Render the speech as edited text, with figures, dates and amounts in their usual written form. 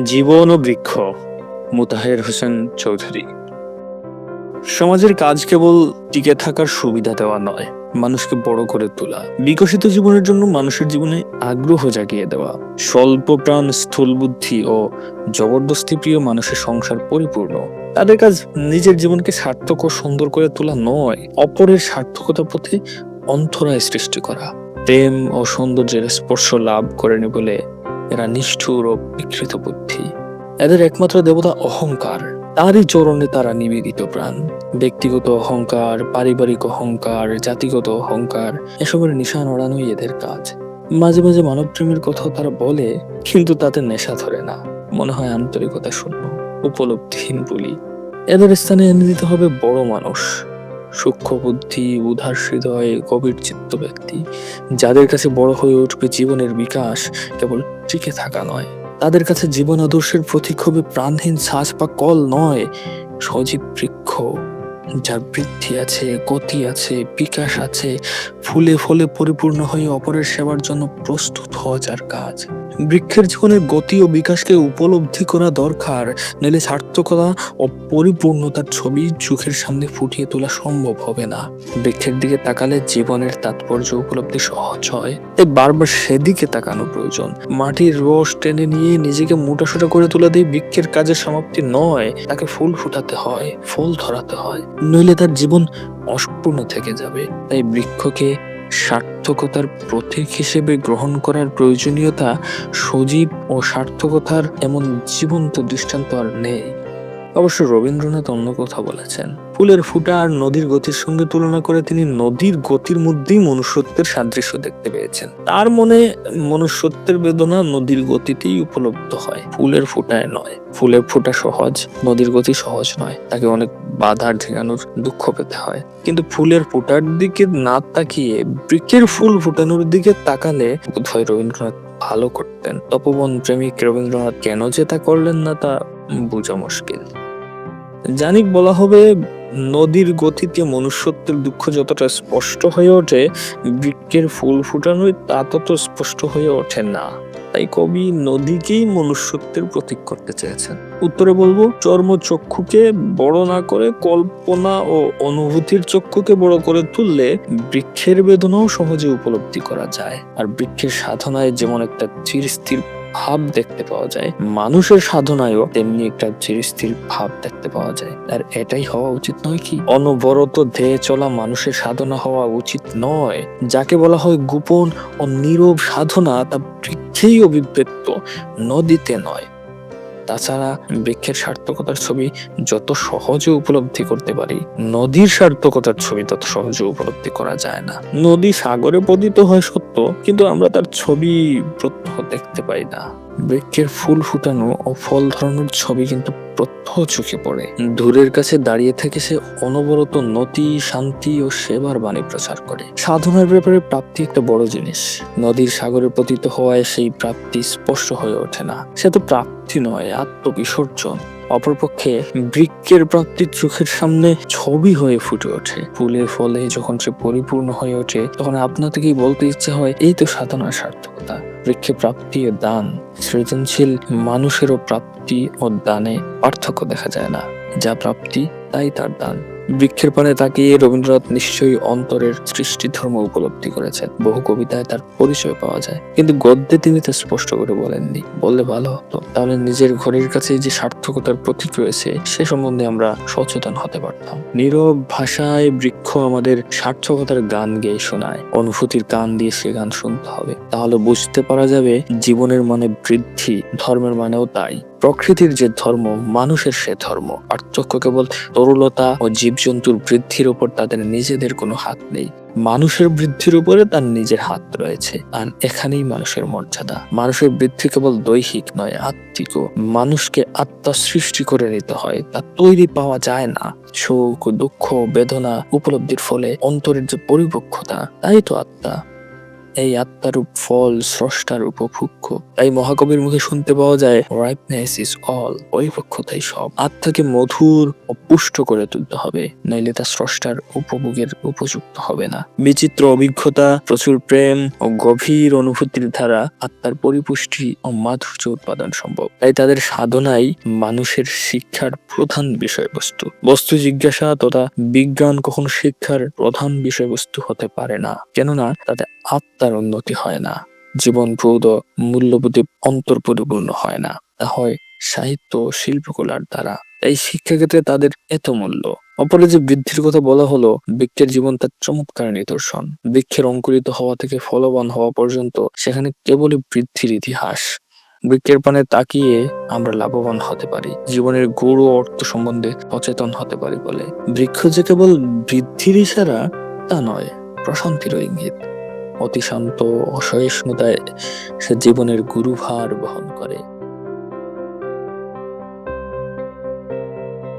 জীবন ও বৃক্ষ, মোতাহের হোসেন চৌধুরী। সমাজের কাজ কেবল টিকে থাকার সুবিধা দেওয়া নয়, মানুষকে বড় করে তোলা, বিকশিত জীবনের জন্য মানুষের জীবনে আগ্রহ জাগিয়ে দেওয়া। স্বল্প প্রাণ, স্থূল বুদ্ধি ও জবরদস্তি প্রিয় মানুষের সংসার পরিপূর্ণ। তাদের কাজ নিজের জীবনকে সার্থক ও সুন্দর করে তোলা নয়, অপরের সার্থকতার প্রতি অন্তরায় সৃষ্টি করা। প্রেম ও সৌন্দর্যের স্পর্শ লাভ করেনি বলে এরা নিষ্ঠুর ও বিকৃত বুদ্ধি। এদের একমাত্র দেবতা অহংকার, তারই চরণে তারা নিবেদিত প্রাণ। ব্যক্তিগত অহংকার, পারিবারিক অহংকার, জাতিগত অহংকার, এসবের নিশান ওড়ানোই এদের কাজ। মাঝে মাঝে মানব প্রেমের কথাও তারা বলে, কিন্তু তাতে নেশা ধরে না, মনে হয় আন্তরিকতা শূন্য, উপলব্ধিহীন বলি। এদের স্থানে এনে দিতে হবে বড় মানুষ, সূক্ষ্ম বুদ্ধি, উদার হৃদয়, গভীর চিত্ত ব্যক্তি, যাদের কাছে বড় হয়ে উঠবে জীবনের বিকাশ কেবল টিকে থাকা নয়। তাদের কাছে জীবন আদর্শের প্রতীক হবে প্রাণহীন ছাঁচ বা কল নয়, সজীব বৃক্ষ, যার বৃদ্ধি আছে, গতি আছে, বিকাশ আছে, ফুলে ফলে পরিপূর্ণ হয়ে অপরের সেবার জন্য প্রস্তুত হওয়া যার কাজ। বৃক্ষের জীবনের গতি ও বিকাশকে উপলব্ধি করা দরকার, নইলে সার্থকতা ও পরিপূর্ণতার ছবি চোখের সামনে ফুটিয়ে তোলা সম্ভব হবে না। বৃক্ষের দিকে তাকালে জীবনের তাৎপর্য উপলব্ধি সহজ হয়, তাই বারবার সেদিকে তাকানো প্রয়োজন। মাটির রস টেনে নিয়ে নিজেকে মোটাসোটা করে তোলা দিয়ে বৃক্ষের কাজের সমাপ্তি নয়, তাকে ফুল ফুটাতে হয়, ফল ধরাতে হয়, নইলে তার জীবন অসম্পূর্ণ থেকে যাবে। তাই বৃক্ষকে সার্থকতার প্রতীক হিসেবে গ্রহণ করার প্রয়োজনীয়তা সজীব ও সার্থকতার এমন জীবন্ত দৃষ্টান্ত আর নেই। অবশ্য রবীন্দ্রনাথ অন্য কথা বলেছেন। ফুলের ফুটা আর নদীর গতির সঙ্গে তুলনা করে তিনি নদীর গতির মধ্যেই মনুষ্যত্বের সাদৃশ্য দেখতে পেয়েছেন। তার মনে মনুষ্যত্বের বেদনা নদীর গতিতেই উপলব্ধ হয়, ফুলের ফুটায় নয়। ফুলের ফুটা সহজ, নদীর গতি সহজ নয়, তাকে অনেক বাধার ঠেকানোর দুঃখ পেতে হয়। কিন্তু ফুলের ফুটার দিকে না তাকিয়ে বৃক্ষের ফুল ফুটানোর দিকে তাকালে বোধহয় রবীন্দ্রনাথ ভালো করতেন। তপোবন প্রেমিক রবীন্দ্রনাথ কেন যে তা করলেন না তা বোঝা মুশকিল। জানিক বলা হবে, নদীর গতিতে মনুষ্যত্বের দুঃখ যতটা স্পষ্ট হয়ে ওঠে, বৃক্ষের ফুল ফুটানোয় তা তত স্পষ্ট হয়ে ওঠে না। তাই কবি নদীকেই মনুষ্যত্বের প্রতীক করতে চেয়েছেন। উত্তরে বলবো, চর্মচক্ষুকে বড় না করে কল্পনা ও অনুভূতির চক্ষুকে বড় করে তুললে বৃক্ষের বেদনাও সহজে উপলব্ধি করা যায়। আর বৃক্ষের সাধনায় যেমন একটা চিরস্থির ভাব দেখতে পাওয়া যায়, মানুষের সাধনায়ও তেমনি একটা চিরস্থির ভাব দেখতে পাওয়া যায়। আর এটাই হওয়া উচিত নয় কি? অনবরত ধেয়ে চলা মানুষের সাধনা হওয়া উচিত নয়। যাকে বলা হয় গোপন ও নীরব সাধনা, তা বৃক্ষেই অভিব্যক্ত, নদীতে নয়। তাছাড়া বৃক্ষের সার্থকতার ছবি যত সহজে উপলব্ধি করতে পারি, নদীর সার্থকতার ছবি তত সহজে উপলব্ধি করা যায় না। নদী সাগরে পতিত হয় সত্য, কিন্তু আমরা তার ছবি প্রত্যহ দেখতে পাই না। বৃক্ষের ফুল ফুটানো ও ফল ধরানোর ছবি কিন্তু প্রত্যহ চোখে পড়ে। দূরের কাছে দাঁড়িয়ে থেকে সে অনবরত নতি, শান্তি ও সেবার বাণী প্রচার করে। সাধনার ব্যাপারে প্রাপ্তি একটা বড় জিনিস। নদীর সাগরে পতিত হওয়ায় সেই প্রাপ্তি স্পষ্ট হয়ে ওঠে না, সে তো প্রাপ্তি নয়, আত্মবিসর্জন। অপরপক্ষে বৃক্ষের প্রাপ্তি চোখের সামনে ছবি হয়ে ফুটে ওঠে। ফুলে ফলে যখন সে পরিপূর্ণ হয়ে ওঠে, তখন আপনা থেকেই বলতে ইচ্ছে হয়, এই তো সাধনার সার্থকতা। বৃক্ষে প্রাপ্তি ও দান, সৃজনশীল মানুষেরও প্রাপ্তি ও দানে পার্থক্য দেখা যায় না। যা প্রাপ্তি তাই তার দান। বৃক্ষের পানে তাকিয়ে রবীন্দ্রনাথ নিশ্চয়ই অন্তরের সৃষ্টি ধর্ম উপলব্ধি করেছেন। বহু কবিতায় তার পরিচয় পাওয়া যায়, কিন্তু গদ্যে তিনি তা স্পষ্ট করে বলেননি। বললে ভালো হতো, তাহলে নিজের ঘরের কাছে যে সার্থকতার প্রতীক রয়েছে সে সম্বন্ধে আমরা সচেতন হতে পারতাম। নীরব ভাষায় বৃক্ষ আমাদের সার্থকতার গান গেয়ে শোনায়। অনুভূতির কান দিয়ে সে গান শুনতে হবে, তাহলে বুঝতে পারা যাবে জীবনের মানে বৃদ্ধি, ধর্মের মানেও তাই। প্রকৃতির যে ধর্ম, মানুষের সে ধর্ম। পার্থক্য কেবল তরুলতা ও জীবজন্তুর বৃদ্ধির উপর তাদের নিজেদের কোনো হাত নেই। মানুষের বৃদ্ধির উপরে তার নিজের হাত রয়েছে, আর এখানেই মানুষের মর্যাদা। মানুষের বৃদ্ধি কেবল দৈহিক নয়, আত্মিকও। মানুষকে আত্মা সৃষ্টি করে নিতে হয়, তা তৈরি পাওয়া যায় না। সুখ, দুঃখ, বেদনা উপলব্ধির ফলে অন্তরের যে পরিপক্কতা, তাই তো আত্মা। এই আত্মারূপ ফল স্রষ্টার উপভোগ্য। তাই মহাকবির মুখে শুনতে পাওয়া যায় রাইপনেস ইজ অল, পরিপক্কতাই সব। আত্মাকে মধুর ও পুষ্ট করে তুলতে হবে, নইলে তা স্রষ্টার উপভোগের উপযুক্ত হবে না। বিচিত্র অভিজ্ঞতা, প্রচুর প্রেম ও গভীর অনুভূতির দ্বারা আত্মার পরিপুষ্টি ও মাধুর্য উৎপাদন সম্ভব। তাই তাদের সাধনাই মানুষের শিক্ষার প্রধান বিষয়বস্তু। বস্তু জিজ্ঞাসা তথা বিজ্ঞান কখনো শিক্ষার প্রধান বিষয়বস্তু হতে পারে না, কেননা তাতে আত্মার উন্নতি হয় না, জীবনবোধ ও মূল্যবোধে অন্তর্পরিপূর্ণ হয় না, তা হয় সাহিত্য ও শিল্পকলার দ্বারা। তাই শিক্ষাক্ষেত্রে তাদের এত মূল্য। অপরে যে বৃদ্ধির কথা বলা হলো, বৃক্ষের জীবন তার চমৎকার নিদর্শন। বৃক্ষের অঙ্কুরিত হওয়া থেকে ফলবান হওয়া পর্যন্ত সেখানে কেবলই বৃদ্ধির ইতিহাস। বৃক্ষের পানে তাকিয়ে আমরা লাভবান হতে পারি, জীবনের গৌর অর্থ সম্বন্ধে সচেতন হতে পারি বলে। বৃক্ষ যে কেবল বৃদ্ধির ইশারা তা নয়, প্রশান্তিরও ইঙ্গিত। অতি শান্ত অসহিষ্ণুতায় সে জীবনের গুরুভার বহন করে।